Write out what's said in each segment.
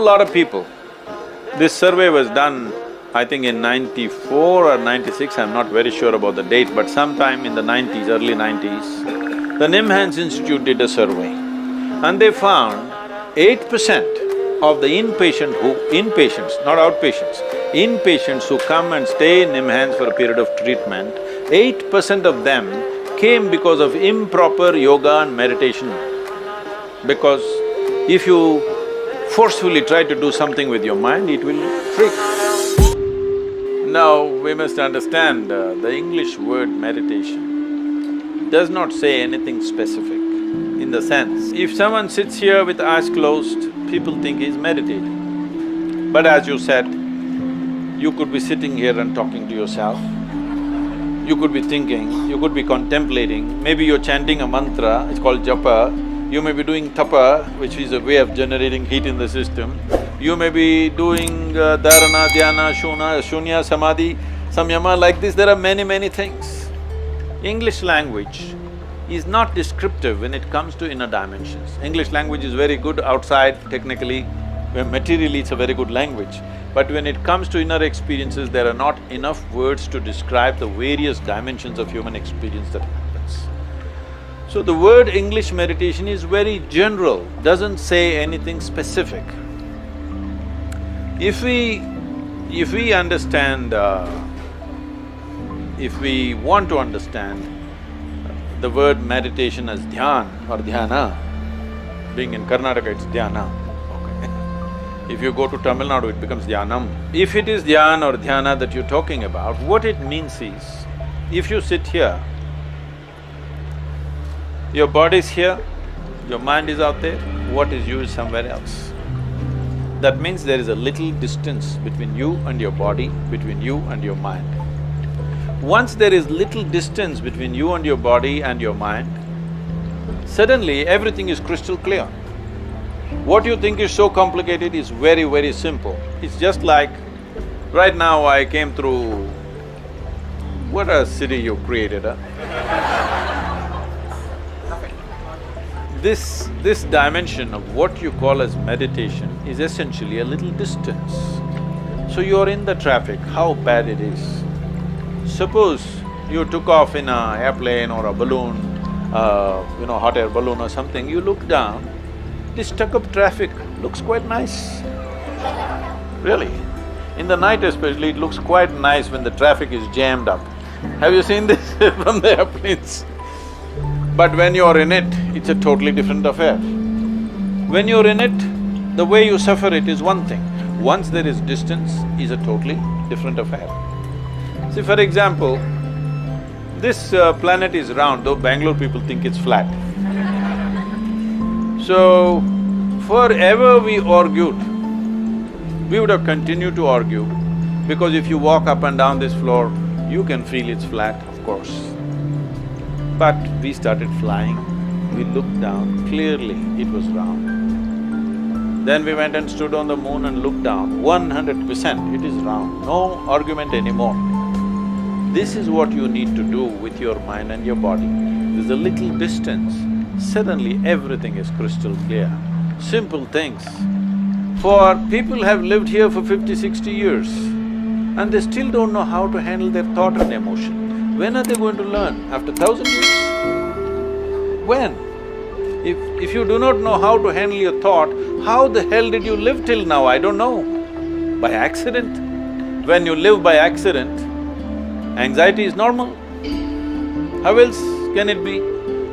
lot of people. This survey was done, I think in 94 or 96, I'm not very sure about the date, but sometime in the 90s, early 90s, the Nimhans Institute did a survey and they found 8% of the inpatients, not outpatients, inpatients who come and stay in Nimhans for a period of treatment, 8% of them came because of improper yoga and meditation. Because if you forcefully try to do something with your mind, it will freak. Now, we must understand the English word meditation does not say anything specific. In the sense, if someone sits here with eyes closed, people think he's meditating. But as you said, you could be sitting here and talking to yourself, you could be thinking, you could be contemplating, maybe you're chanting a mantra, it's called japa, you may be doing tapa, which is a way of generating heat in the system, you may be doing dharana, dhyana, shunya, samadhi, samyama, like this, there are many things. English language is not descriptive when it comes to inner dimensions. English language is very good outside, technically, materially it's a very good language. But when it comes to inner experiences, there are not enough words to describe the various dimensions of human experience that happens. So the word English meditation is very general, doesn't say anything specific. If we want to understand the word meditation as dhyan or dhyana, being in Karnataka it's dhyana, okay. If you go to Tamil Nadu, it becomes dhyanam. If it is dhyan or dhyana that you're talking about, what it means is, if you sit here, your body is here, your mind is out there, what is you is somewhere else. That means there is a little distance between you and your body, between you and your mind. Once there is little distance between you and your body and your mind, suddenly everything is crystal clear. What you think is so complicated is very simple. It's just like, right now I came through… what a city you created, huh? This dimension of what you call as meditation is essentially a little distance. So you're in the traffic, how bad it is. Suppose you took off in an airplane or a balloon, hot air balloon or something, you look down, this stuck-up traffic looks quite nice. Really. In the night especially, it looks quite nice when the traffic is jammed up. Have you seen this from the airplanes? But when you're in it, it's a totally different affair. When you're in it, the way you suffer it is one thing. Once there is distance, is a totally different affair. See, for example, this planet is round, though Bangalore people think it's flat. So, forever we argued, we would have continued to argue, because if you walk up and down this floor, you can feel it's flat, of course. But we started flying, we looked down, clearly it was round. Then we went and stood on the moon and looked down, 100% it is round, no argument anymore. This is what you need to do with your mind and your body. There's a little distance, suddenly everything is crystal clear. Simple things. For people have lived here for 50, 60 years and they still don't know how to handle their thought and emotion. When are they going to learn? After 1,000 years? When? If you do not know how to handle your thought, how the hell did you live till now? I don't know. By accident. When you live by accident, anxiety is normal. How else can it be?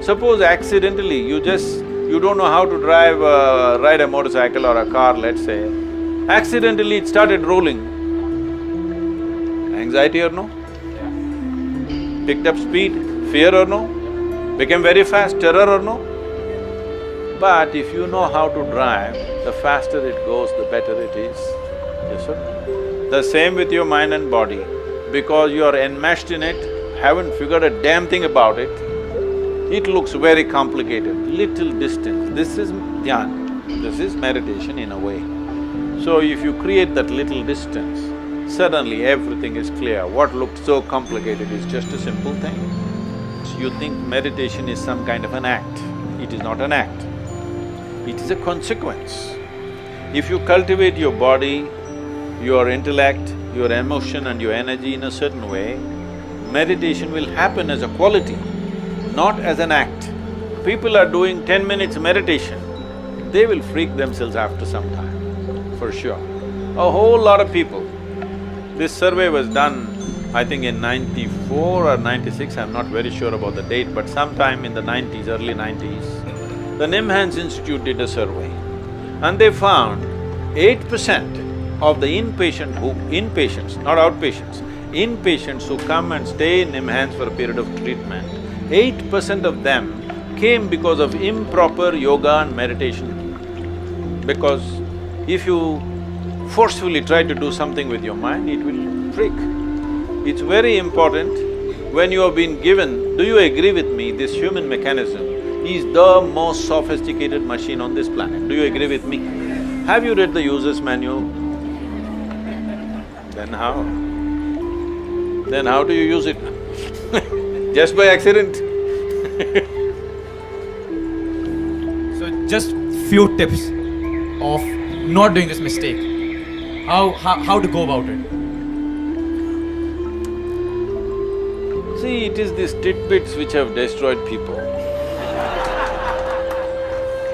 Suppose accidentally you don't know how to ride a motorcycle or a car, let's say. Accidentally it started rolling. Anxiety or no? Picked up speed, fear or no? Became very fast, terror or no? But if you know how to drive, the faster it goes, the better it is. Yes or no? The same with your mind and body. Because you are enmeshed in it, haven't figured a damn thing about it, it looks very complicated, little distance. This is dhyan, this is meditation in a way. So if you create that little distance, suddenly everything is clear. What looked so complicated is just a simple thing. You think meditation is some kind of an act. It is not an act. It is a consequence. If you cultivate your body, your intellect, your emotion and your energy in a certain way, meditation will happen as a quality, not as an act. People are doing 10 minutes meditation, they will freak themselves after some time, for sure. A whole lot of people. This survey was done, I think in 94 or 96, I'm not very sure about the date, but sometime in the 90s, early 90s, the Nimhans Institute did a survey and they found 8% of the inpatients, not outpatients, inpatients who come and stay in Nimhans for a period of treatment, 8% of them came because of improper yoga and meditation. Because if you forcefully try to do something with your mind, it will freak. It's very important when you have been given… Do you agree with me, this human mechanism is the most sophisticated machine on this planet? Do you agree with me? Have you read the user's manual? Then how? Then how do you use it? Just by accident? So just few tips of not doing this mistake. How to go about it? See, it is these tidbits which have destroyed people.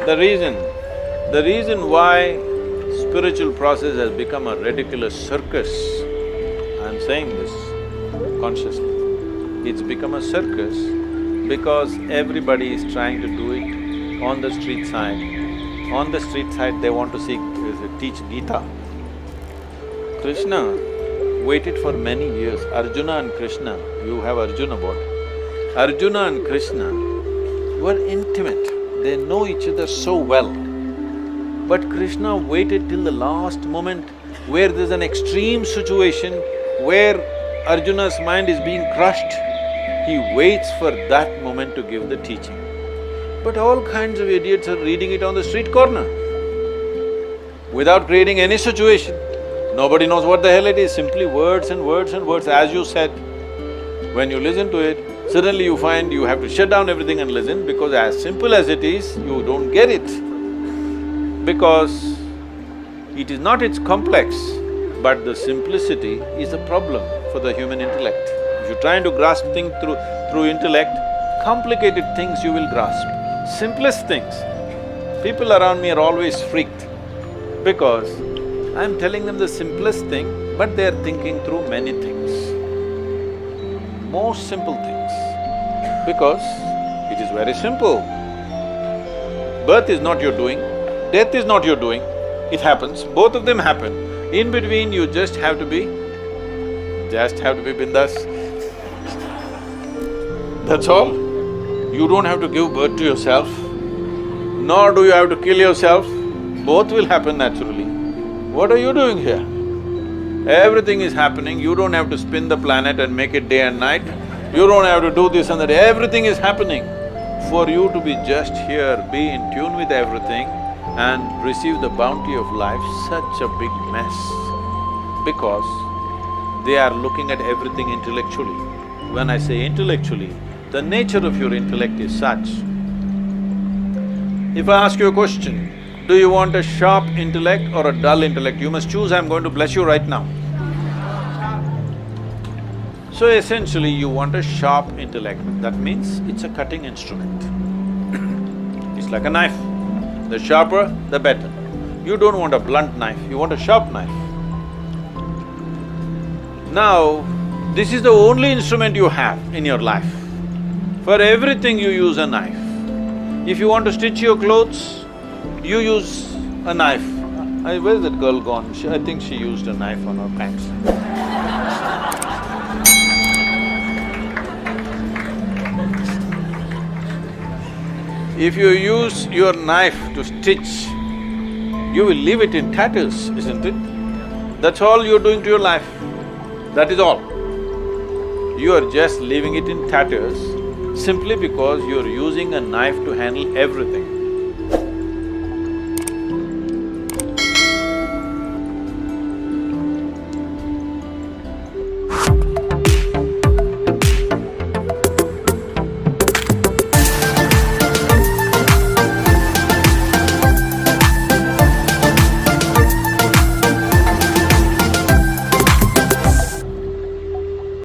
The reason why spiritual process has become a ridiculous circus, I'm saying this consciously, it's become a circus because everybody is trying to do it on the street side. On the street side, they want to teach Gita. Krishna waited for many years. Arjuna and Krishna, you have Arjuna board. Arjuna and Krishna were intimate, they know each other so well. But Krishna waited till the last moment where there's an extreme situation where Arjuna's mind is being crushed. He waits for that moment to give the teaching. But all kinds of idiots are reading it on the street corner without creating any situation. Nobody knows what the hell it is, simply words and words and words. As you said, when you listen to it, suddenly you find you have to shut down everything and listen because as simple as it is, you don't get it. Because it is not its complex, but the simplicity is a problem for the human intellect. If you're trying to grasp things through intellect, complicated things you will grasp. Simplest things, people around me are always freaked because I'm telling them the simplest thing, but they're thinking through many things. Most simple things, because it is very simple. Birth is not your doing, death is not your doing, it happens, both of them happen. In between, you just have to be bindas. That's all. You don't have to give birth to yourself, nor do you have to kill yourself, both will happen naturally. What are you doing here? Everything is happening, you don't have to spin the planet and make it day and night, you don't have to do this and that, everything is happening. For you to be just here, be in tune with everything and receive the bounty of life, such a big mess, because they are looking at everything intellectually. When I say intellectually, the nature of your intellect is such. If I ask you a question, do you want a sharp intellect or a dull intellect? You must choose, I'm going to bless you right now. So essentially, you want a sharp intellect, that means it's a cutting instrument. It's like a knife, the sharper, the better. You don't want a blunt knife, you want a sharp knife. Now, this is the only instrument you have in your life. For everything you use a knife. If you want to stitch your clothes, you use a knife. Where's that girl gone? I think she used a knife on her pants. If you use your knife to stitch, you will leave it in tatters, isn't it? That's all you're doing to your life, that is all. You are just leaving it in tatters simply because you're using a knife to handle everything.